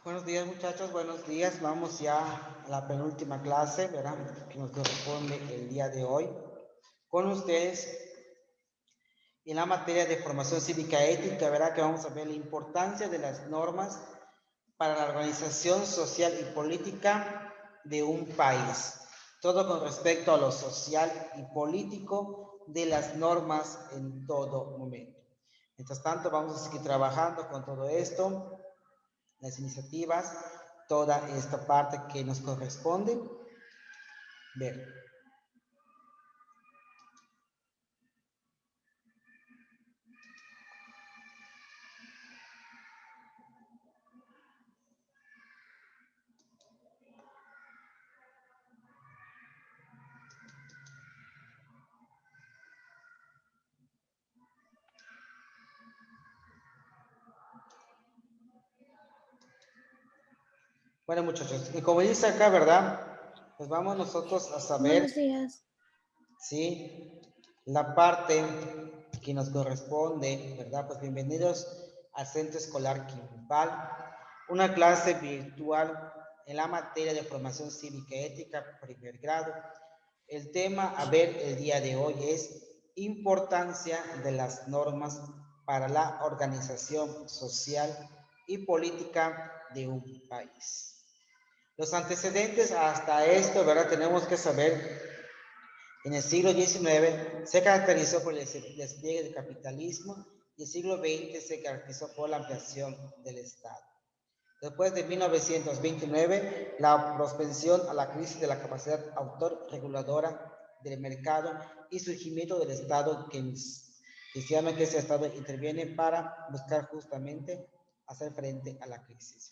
Buenos días, muchachos, buenos días. Vamos ya a la penúltima clase, ¿verdad? Que nos corresponde el día de hoy. Con ustedes, en la materia de formación cívica ética, ¿verdad? Que vamos a ver la importancia de las normas para la organización social y política de un país. Todo con respecto a lo social y político de las normas en todo momento. Mientras tanto, vamos a seguir trabajando con todo esto, las iniciativas, toda esta parte que nos corresponde ver. Bueno, muchachos, y como dice acá, ¿verdad? Pues vamos nosotros a saber, Buenos días. ¿sí? La parte que nos corresponde, ¿verdad? Pues bienvenidos al Centro Escolar Quimpal, una clase virtual en la materia de formación cívica y ética, primer grado. El tema a ver el día de hoy es importancia de las normas para la organización social y política de un país. Los antecedentes hasta esto, ¿verdad? Tenemos que saber, en el siglo XIX se caracterizó por el despliegue del capitalismo y el siglo XX se caracterizó por la ampliación del Estado. Después de 1929, la propensión a la crisis de la capacidad autorreguladora del mercado y surgimiento del Estado que ese Estado interviene para buscar justamente hacer frente a la crisis.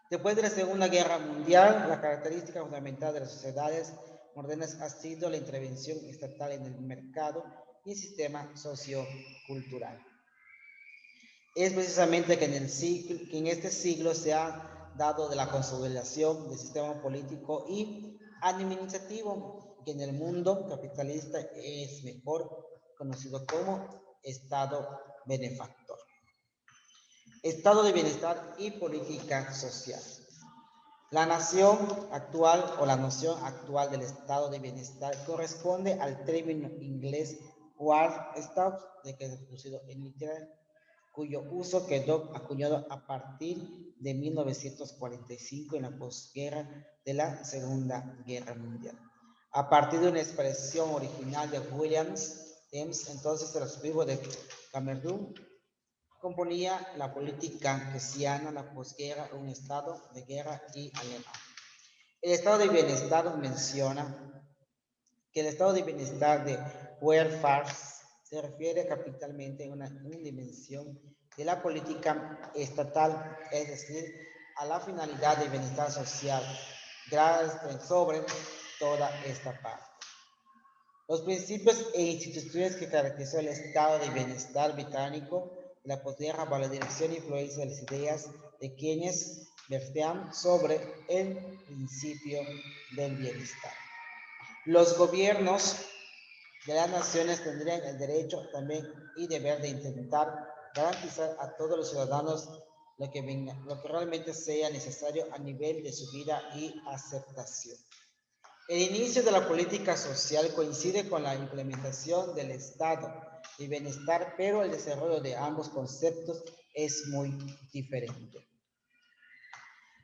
Después de la Segunda Guerra Mundial, la característica fundamental de las sociedades modernas ha sido la intervención estatal en el mercado y el sistema sociocultural. Es precisamente que en este siglo se ha dado de la consolidación del sistema político y administrativo, que en el mundo capitalista es mejor conocido como Estado benefactor. Estado de bienestar y política social. La nación actual o la noción actual del estado de bienestar corresponde al término inglés World State, de que es traducido en literal, cuyo uso quedó acuñado a partir de 1945 en la posguerra de la Segunda Guerra Mundial. A partir de una expresión original de Williams James, entonces el arzobispo de Camerún, componía la política keynesiana, la posguerra, un estado de guerra y alemán. El estado de bienestar menciona que el estado de bienestar de welfare se refiere capitalmente a una dimensión de la política estatal, es decir, a la finalidad de bienestar social sobre toda esta parte. Los principios e instituciones que caracterizó el estado de bienestar británico de la posguerra bajo la dirección e influencia de las ideas de quienes vertían sobre el principio del bienestar. Los gobiernos de las naciones tendrían el derecho también y deber de intentar garantizar a todos los ciudadanos lo que realmente sea necesario a nivel de su vida y aceptación. El inicio de la política social coincide con la implementación del estado de bienestar, pero el desarrollo de ambos conceptos es muy diferente.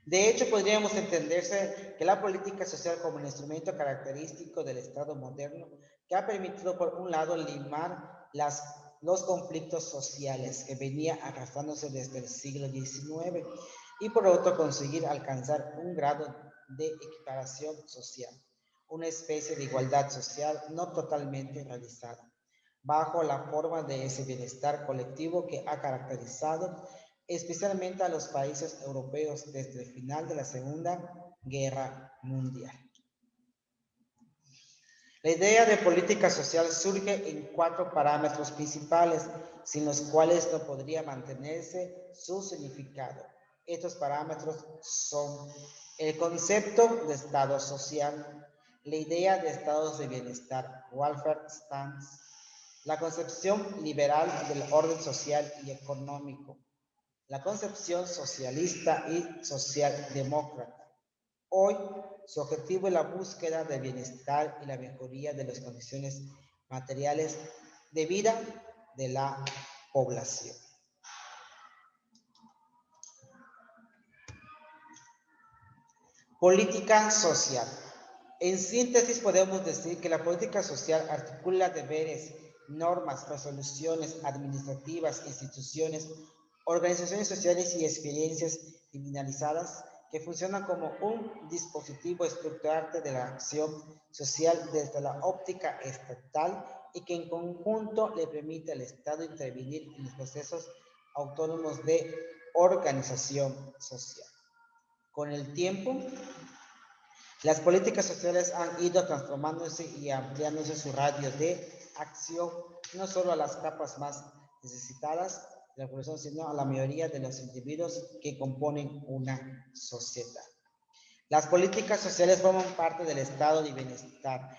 De hecho, podríamos entenderse que la política social como un instrumento característico del Estado moderno que ha permitido, por un lado, limar los conflictos sociales que venía arrastrándose desde el siglo XIX y, por otro, conseguir alcanzar un grado de equiparación social, una especie de igualdad social no totalmente realizada, bajo la forma de ese bienestar colectivo que ha caracterizado especialmente a los países europeos desde el final de la Segunda Guerra Mundial. La idea de política social surge en 4 parámetros principales, sin los cuales no podría mantenerse su significado. Estos parámetros son el concepto de estado social, la idea de estados de bienestar, welfare states, la concepción liberal del orden social y económico, la concepción socialista y socialdemócrata. Hoy, su objetivo es la búsqueda del bienestar y la mejoría de las condiciones materiales de vida de la población. Política social. En síntesis, podemos decir que la política social articula deberes, normas, resoluciones administrativas, instituciones, organizaciones sociales y experiencias individualizadas que funcionan como un dispositivo estructurante de la acción social desde la óptica estatal y que en conjunto le permite al Estado intervenir en los procesos autónomos de organización social. Con el tiempo, las políticas sociales han ido transformándose y ampliándose su radio de acción, no solo a las capas más necesitadas de la población, sino a la mayoría de los individuos que componen una sociedad. Las políticas sociales forman parte del estado de bienestar.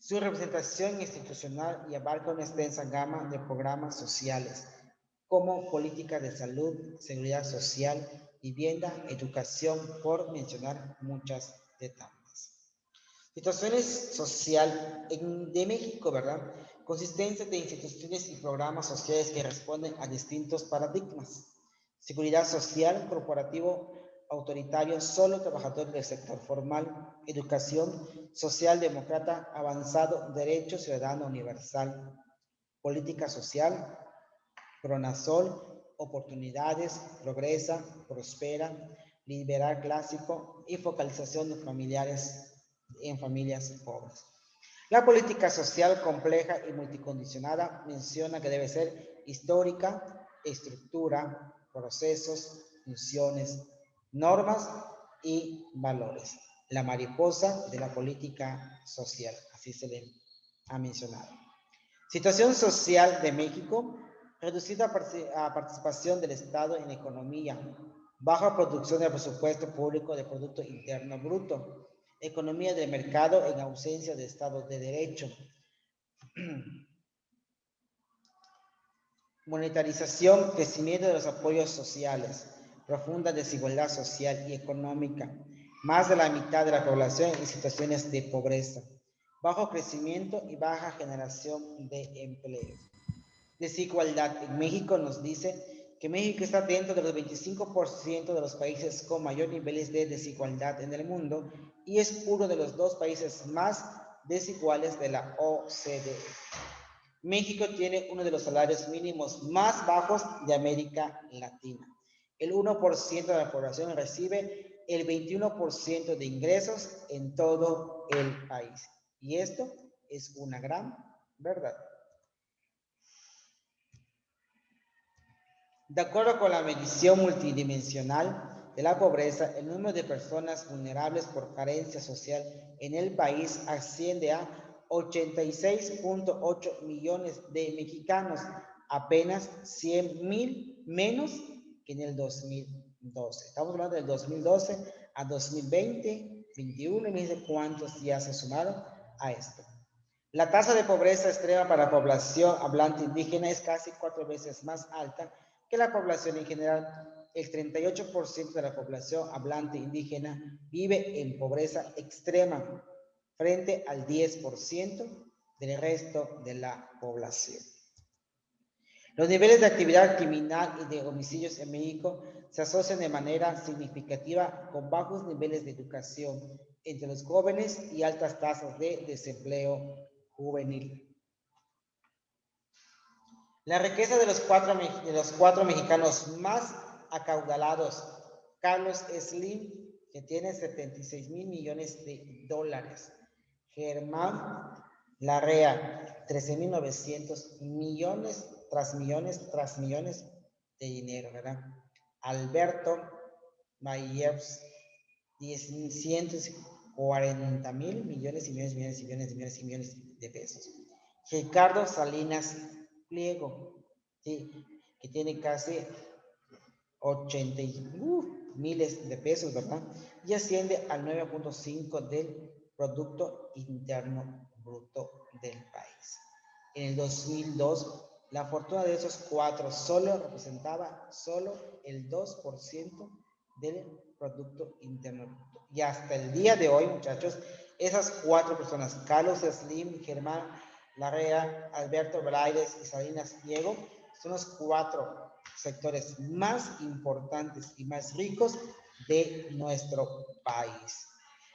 Su representación institucional y abarca una extensa gama de programas sociales, como política de salud, seguridad social, vivienda, educación, por mencionar muchas etapas. Situaciones social de México, ¿verdad? Consistencia de instituciones y programas sociales que responden a distintos paradigmas. Seguridad social, corporativo, autoritario, solo trabajador del sector formal. Educación, socialdemócrata, avanzado, derecho ciudadano universal. Política social, Pronasol, oportunidades, progresa, prospera, liberal clásico y focalización de en familias pobres. La política social compleja y multicondicionada menciona que debe ser histórica, estructura, procesos, funciones, normas y valores. La mariposa de la política social, así se le ha mencionado. Situación social de México. Reducida participación del Estado en la economía, baja producción del presupuesto público de Producto Interno Bruto, economía de mercado en ausencia de Estado de Derecho, monetarización, crecimiento de los apoyos sociales, profunda desigualdad social y económica, más de la mitad de la población en situaciones de pobreza, bajo crecimiento y baja generación de empleos. Desigualdad. En México nos dice que México está dentro de los 25% de los países con mayor niveles de desigualdad en el mundo y es uno de los 2 países más desiguales de la OCDE. México tiene uno de los salarios mínimos más bajos de América Latina. El 1% de la población recibe el 21% de ingresos en todo el país. Y esto es una gran verdad. De acuerdo con la medición multidimensional de la pobreza, el número de personas vulnerables por carencia social en el país asciende a 86.8 millones de mexicanos, apenas 100,000 menos que en el 2012. Estamos hablando del 2012 a 2020, 21, y miren cuántos ya se sumaron a esto. La tasa de pobreza extrema para la población hablante indígena es casi 4 veces más alta que la población en general. El 38% de la población hablante indígena vive en pobreza extrema frente al 10% del resto de la población. Los niveles de actividad criminal y de homicidios en México se asocian de manera significativa con bajos niveles de educación entre los jóvenes y altas tasas de desempleo juvenil. La riqueza de los cuatro mexicanos más acaudalados. Carlos Slim, que tiene 76,000 millones de dólares. Germán Larrea, 13,900 millones tras millones de dinero, ¿verdad? Alberto Mayers, 140,000 millones y millones de pesos. Ricardo Salinas Pliego, ¿sí? Que tiene casi 80 miles de pesos, ¿verdad? Y asciende al 9.5 del Producto Interno Bruto del país. En el 2002, La fortuna de esos cuatro solo representaba solo el 2% del Producto Interno Bruto. Y hasta el día de hoy, muchachos, esas cuatro personas, Carlos Slim, Germán Larrea, Alberto Braides y Salinas Diego, son los cuatro sectores más importantes y más ricos de nuestro país.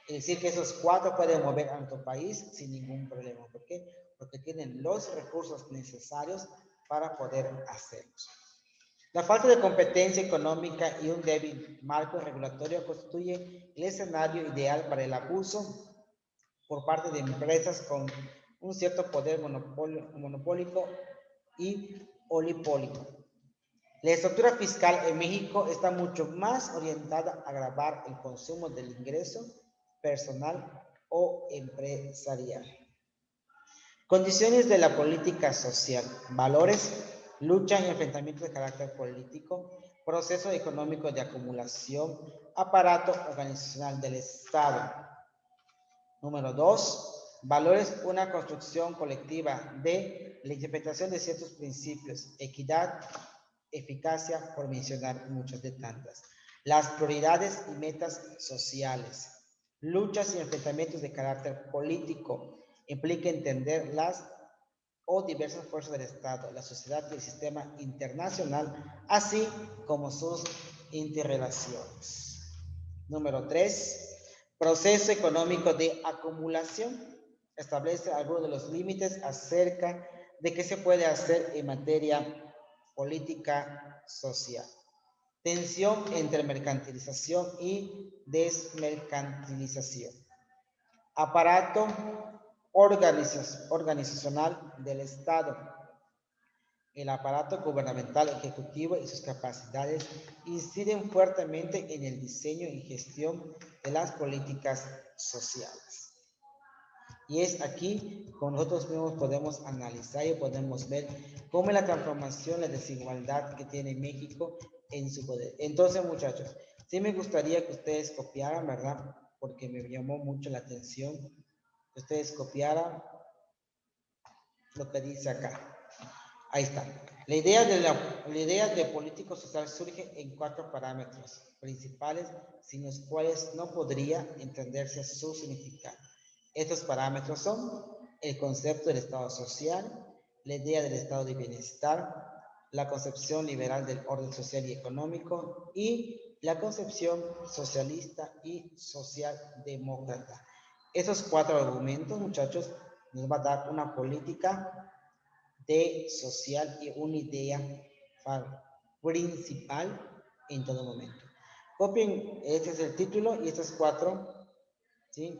Es decir, que esos cuatro pueden mover a nuestro país sin ningún problema. ¿Por qué? Porque tienen los recursos necesarios para poder hacerlo. La falta de competencia económica y un débil marco regulatorio constituye el escenario ideal para el abuso por parte de empresas con un cierto poder monopólico y olipólico. La estructura fiscal en México está mucho más orientada a gravar el consumo del ingreso personal o empresarial. Condiciones de la política social, valores, lucha y enfrentamiento de carácter político, proceso económico de acumulación, aparato organizacional del Estado. Número 2, valores, una construcción colectiva de la interpretación de ciertos principios, equidad, eficacia, por mencionar muchas de tantas. Las prioridades y metas sociales, luchas y enfrentamientos de carácter político, implica entender las o diversas fuerzas del Estado, la sociedad y el sistema internacional, así como sus interrelaciones. Número 3, proceso económico de acumulación. Establece algunos de los límites acerca de qué se puede hacer en materia política social. Tensión entre mercantilización y desmercantilización. Aparato organizacional del Estado. El aparato gubernamental ejecutivo y sus capacidades inciden fuertemente en el diseño y gestión de las políticas sociales. Y es aquí como nosotros mismos podemos analizar y podemos ver cómo es la transformación, la desigualdad que tiene México en su poder. Entonces, muchachos, sí me gustaría que ustedes copiaran, ¿verdad? Porque me llamó mucho la atención que ustedes copiaran lo que dice acá. Ahí está. La idea de político social surge en cuatro parámetros principales sin los cuales no podría entenderse su significado. Estos parámetros son el concepto del Estado social, la idea del Estado de bienestar, la concepción liberal del orden social y económico y la concepción socialista y socialdemócrata. Esos cuatro argumentos, muchachos, nos va a dar una política de social y una idea principal en todo momento. Copien, este es el título y estos cuatro, ¿sí?,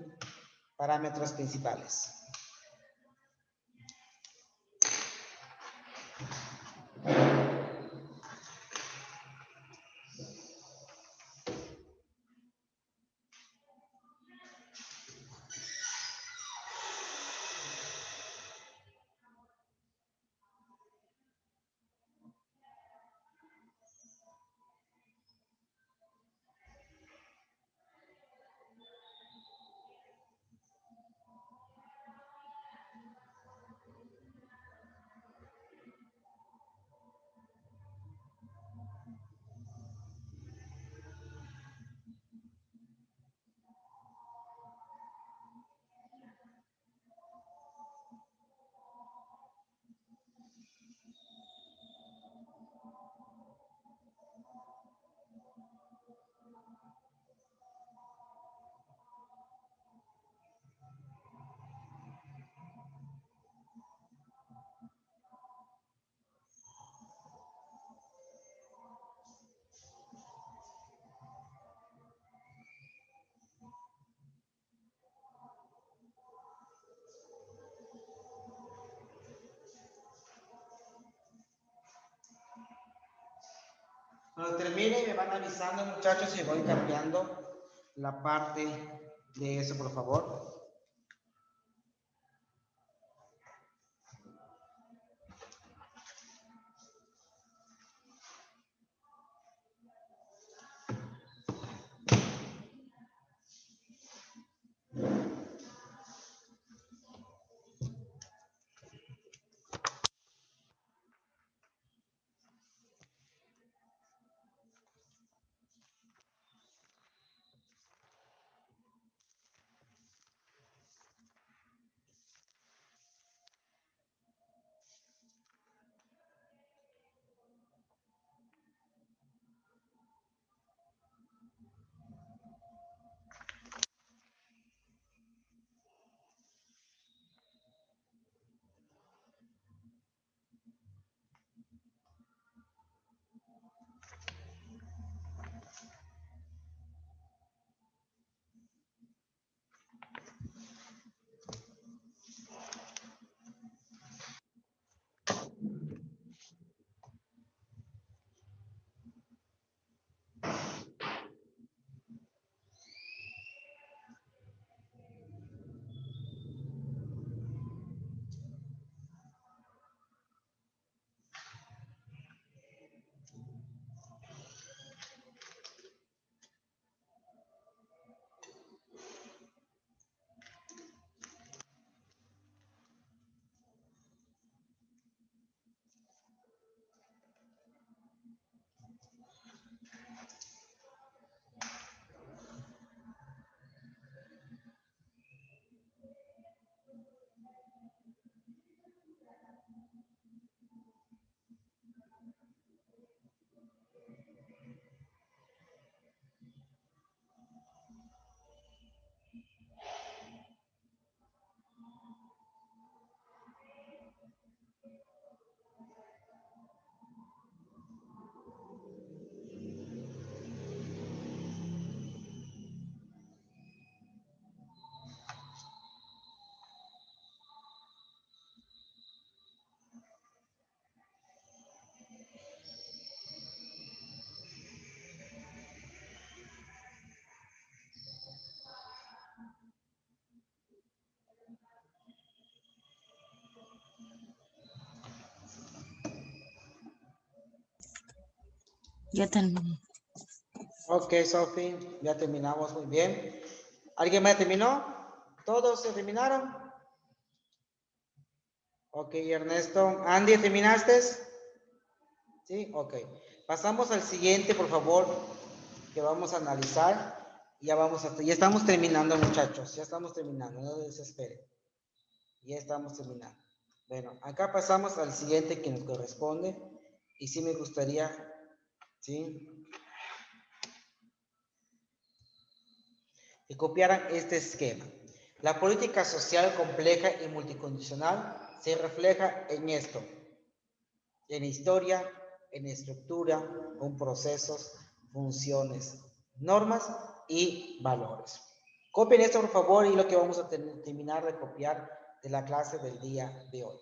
parámetros principales. Cuando termine me van avisando, muchachos, y voy cambiando la parte de eso, por favor. Ya terminé. Ok, Sofi, ya terminamos, muy bien. ¿Alguien más terminó? ¿Todos se terminaron? Ok, Ernesto. Andy, ¿terminaste? Sí, ok. Pasamos al siguiente, por favor, que vamos a analizar. Ya estamos terminando, muchachos. Ya estamos terminando, no se desesperen. Ya estamos terminando. Bueno, acá pasamos al siguiente que nos corresponde. Y sí me gustaría, ¿sí?, que copiaran este esquema. La política social compleja y multicondicional se refleja en esto: en historia, en estructura, con procesos, funciones, normas y valores. Copien esto, por favor, y lo que vamos a terminar de copiar de la clase del día de hoy.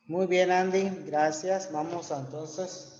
Muy bien, Andy, gracias. Vamos entonces.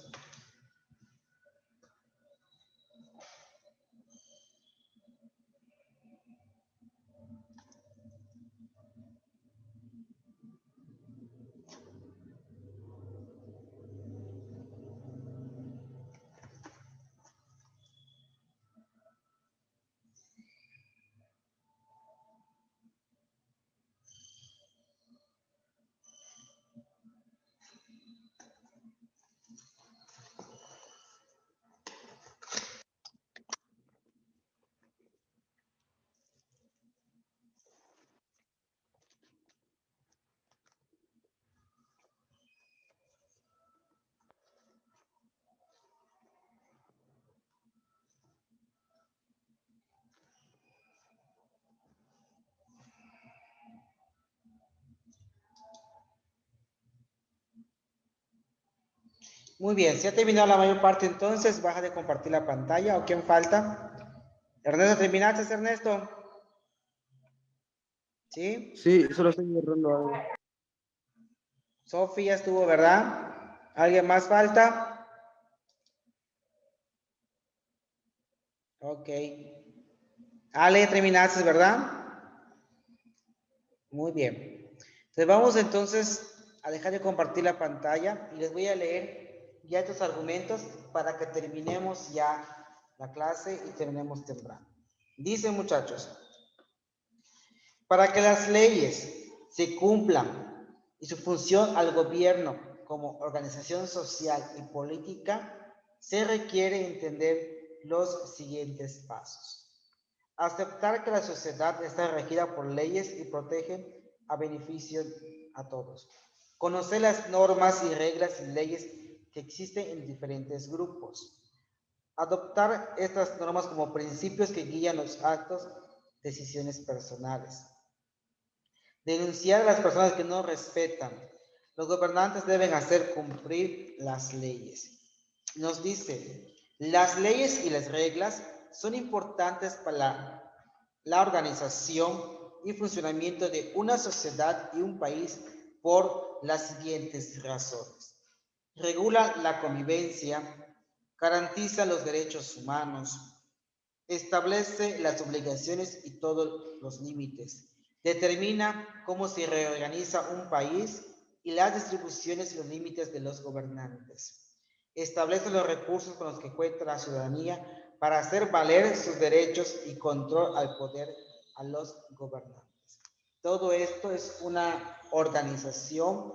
Muy bien, si ha terminado la mayor parte, entonces baja de compartir la pantalla. ¿O quién falta? Ernesto, ¿terminaste, Ernesto? ¿Sí? Sí, solo estoy borrando algo. Sofía estuvo, ¿verdad? ¿Alguien más falta? Ok. Ale, terminaste, ¿verdad? Muy bien. Entonces vamos entonces a dejar de compartir la pantalla y les voy a leer ya estos argumentos para que terminemos ya la clase y terminemos temprano. Dicen, muchachos, para que las leyes se cumplan y su función al gobierno como organización social y política, se requiere entender los siguientes pasos. Aceptar que la sociedad está regida por leyes y protege a beneficio a todos. Conocer las normas y reglas y leyes que existen en diferentes grupos. Adoptar estas normas como principios que guían los actos, decisiones personales. Denunciar a las personas que no respetan. Los gobernantes deben hacer cumplir las leyes. Nos dice, las leyes y las reglas son importantes para la organización y funcionamiento de una sociedad y un país por las siguientes razones. Regula la convivencia, garantiza los derechos humanos, establece las obligaciones y todos los límites, Determina cómo se reorganiza un país y las distribuciones y los límites de los gobernantes. Establece los recursos con los que cuenta la ciudadanía para hacer valer sus derechos y control al poder a los gobernantes. Todo esto es una organización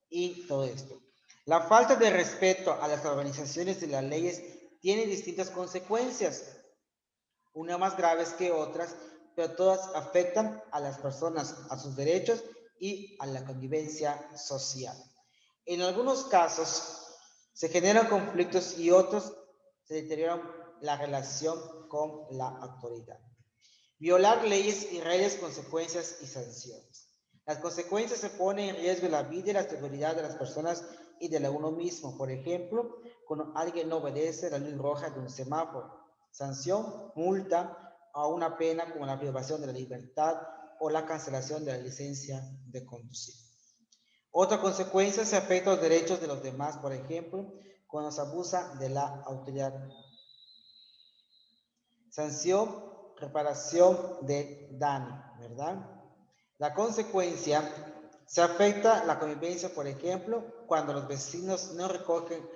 y todo esto. La falta de respeto a las organizaciones de las leyes tiene distintas consecuencias, unas más graves que otras, pero todas afectan a las personas, a sus derechos y a la convivencia social. En algunos casos se generan conflictos y otros se deterioran la relación con la autoridad. Violar leyes y reglas, consecuencias y sanciones. Las consecuencias se ponen en riesgo la vida y la seguridad de las personas y de uno mismo. Por ejemplo, cuando alguien no obedece la luz roja de un semáforo. Sanción, multa o una pena como la privación de la libertad o la cancelación de la licencia de conducir. Otra consecuencia se afecta a los derechos de los demás, por ejemplo, cuando se abusa de la autoridad. Sanción, reparación de daño, ¿verdad? La consecuencia se afecta la convivencia, por ejemplo, cuando los vecinos no recogen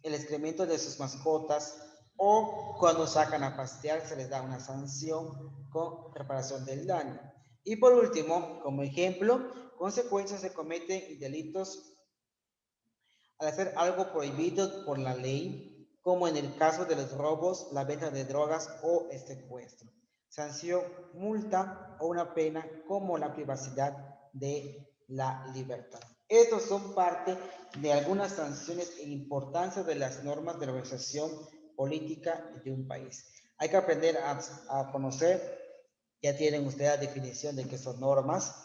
el excremento de sus mascotas o cuando sacan a pastear se les da una sanción con reparación del daño. Y por último, como ejemplo, consecuencias se cometen delitos al hacer algo prohibido por la ley, como en el caso de los robos, la venta de drogas o el secuestro. Sanción, multa o una pena como la privacidad de la libertad. Estos son parte de algunas sanciones e importancia de las normas de la organización política de un país. Hay que aprender a conocer, ya tienen ustedes la definición de qué son normas,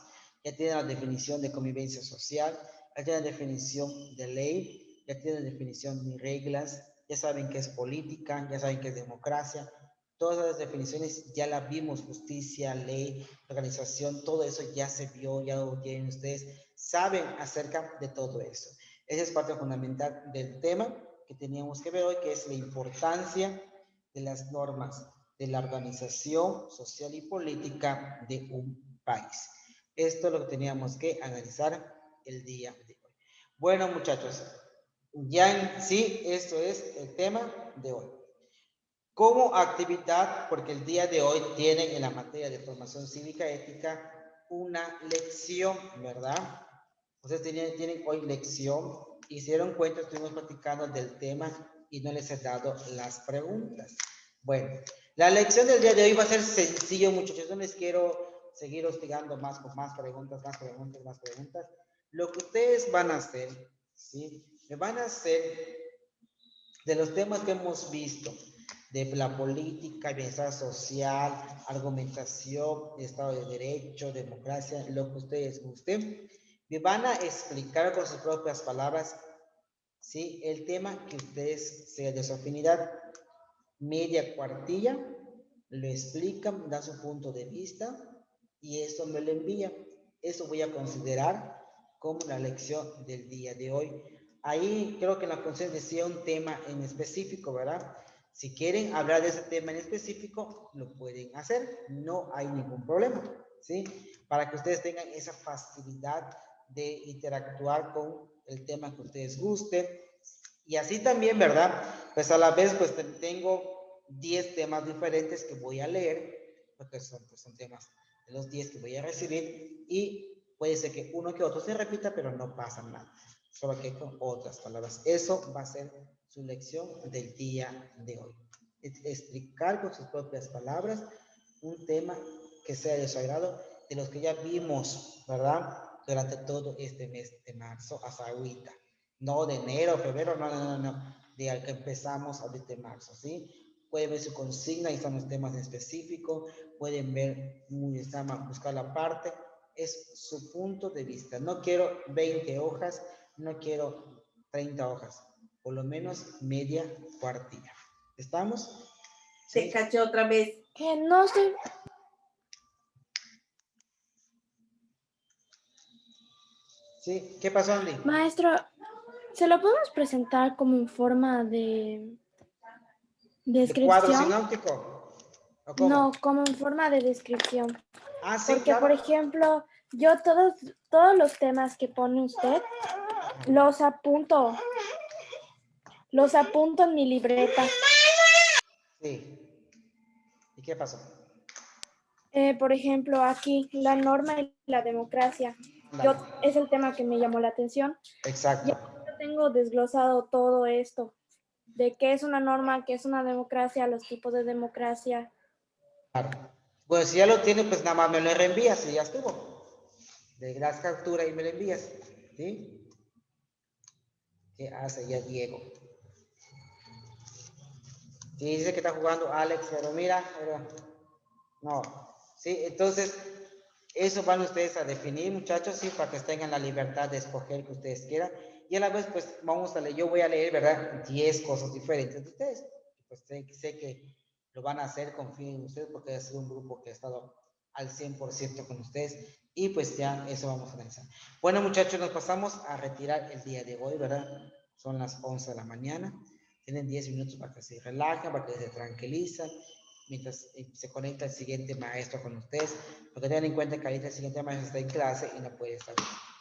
ya tienen la definición de convivencia social, ya tienen la definición de ley, ya tienen la definición de reglas, ya saben qué es política, ya saben qué es democracia. Todas las definiciones ya las vimos, justicia, ley, organización, todo eso ya se vio, ya lo tienen ustedes, saben acerca de todo eso. Esa es parte fundamental del tema que teníamos que ver hoy, que es la importancia de las normas de la organización social y política de un país. Esto es lo que teníamos que analizar el día de hoy. Bueno, muchachos, ya en sí, esto es el tema de hoy. Como actividad, porque el día de hoy tienen en la materia de formación cívica ética una lección, ¿verdad? Ustedes tienen hoy lección y se dieron cuenta, estuvimos platicando del tema y no les he dado las preguntas. Bueno, la lección del día de hoy va a ser sencillo, muchachos. No les quiero seguir hostigando más con más preguntas, más preguntas, más preguntas. Lo que ustedes van a hacer, ¿sí? Me van a hacer de los temas que hemos visto, de la política, bienestar social, argumentación, Estado de Derecho, democracia, lo que ustedes gusten, me van a explicar con sus propias palabras, ¿sí? El tema que ustedes sea de su afinidad, media cuartilla, lo explican, dan su punto de vista y eso me lo envía. Eso voy a considerar como la lección del día de hoy. Ahí creo que en la función decía un tema en específico, ¿verdad? Si quieren hablar de ese tema en específico, lo pueden hacer, no hay ningún problema, ¿sí? Para que ustedes tengan esa facilidad de interactuar con el tema que ustedes gusten. Y así también, ¿verdad? Pues a la vez, pues tengo 10 temas diferentes que voy a leer, porque son temas de los 10 que voy a recibir, y puede ser que uno que otro se repita, pero no pasa nada, solo que con otras palabras. Eso va a ser su lección del día de hoy. Explicar con sus propias palabras un tema que sea de su agrado, de los que ya vimos, ¿verdad? Durante todo este mes de marzo hasta ahorita. No de enero, febrero, no. De al que empezamos ahorita en marzo, ¿sí? Pueden ver su consigna, ahí están los temas específicos, pueden ver, buscar la parte, es su punto de vista. No quiero 20 hojas, no quiero 30 hojas, por lo menos media cuartilla. ¿Estamos? ¿Sí? Te caché otra vez. Que no sé. ¿Sí? ¿Qué pasó, Andy? Maestro, ¿se lo podemos presentar como en forma de ¿De cuadro descripción? sinóptico? ¿O cómo? No, como en forma de descripción. Ah, sí, Porque, claro. por ejemplo, yo todos los temas que pone usted los apunto en mi libreta. Sí. ¿Y qué pasó? Por ejemplo, aquí la norma y la democracia. Dale. Es el tema que me llamó la atención. Exacto. Yo tengo desglosado todo esto, de qué es una norma, qué es una democracia, los tipos de democracia. Claro. Bueno, si ya lo tiene, pues nada más me lo reenvías y ya estuvo. Le das captura y me lo envías. ¿Sí? ¿Qué hace ya Diego? Sí, dice que está jugando Alex, pero mira, no. Sí, entonces, eso van ustedes a definir, muchachos, sí, para que tengan la libertad de escoger que ustedes quieran. Y a la vez, pues, yo voy a leer, ¿verdad? 10 cosas diferentes de ustedes. Pues sé que lo van a hacer, confío en ustedes, porque ha sido un grupo que ha estado al 100% con ustedes. Y pues ya eso vamos a analizar. Bueno, muchachos, nos pasamos a retirar el día de hoy, ¿verdad? Son las 11 de la mañana. Tienen 10 minutos para que se relajen, para que se tranquilizan, mientras se conecta el siguiente maestro con ustedes, porque tengan en cuenta que ahorita el siguiente maestro está en clase y no puede estar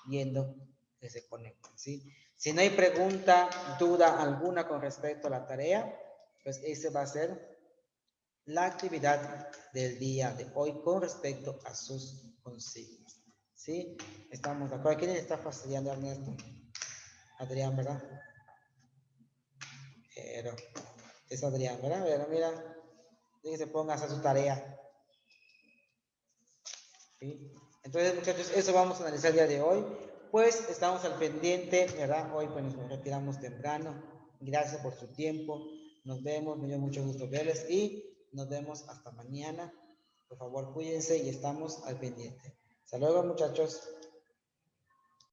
viendo que se conecten, ¿sí? Si no hay pregunta, duda alguna con respecto a la tarea, pues esa va a ser la actividad del día de hoy con respecto a sus consignas, ¿sí? Estamos de acuerdo. ¿Quién le está fastidiando a Ernesto? Adrián, ¿verdad? Pero es Adrián, ¿verdad? Pero mira, que se ponga a hacer su tarea. ¿Sí? Entonces, muchachos, eso vamos a analizar el día de hoy. Pues estamos al pendiente, ¿verdad? Hoy pues nos retiramos temprano. Gracias por su tiempo. Nos vemos, me dio mucho gusto verles y nos vemos hasta mañana. Por favor, cuídense y estamos al pendiente. Hasta luego, muchachos.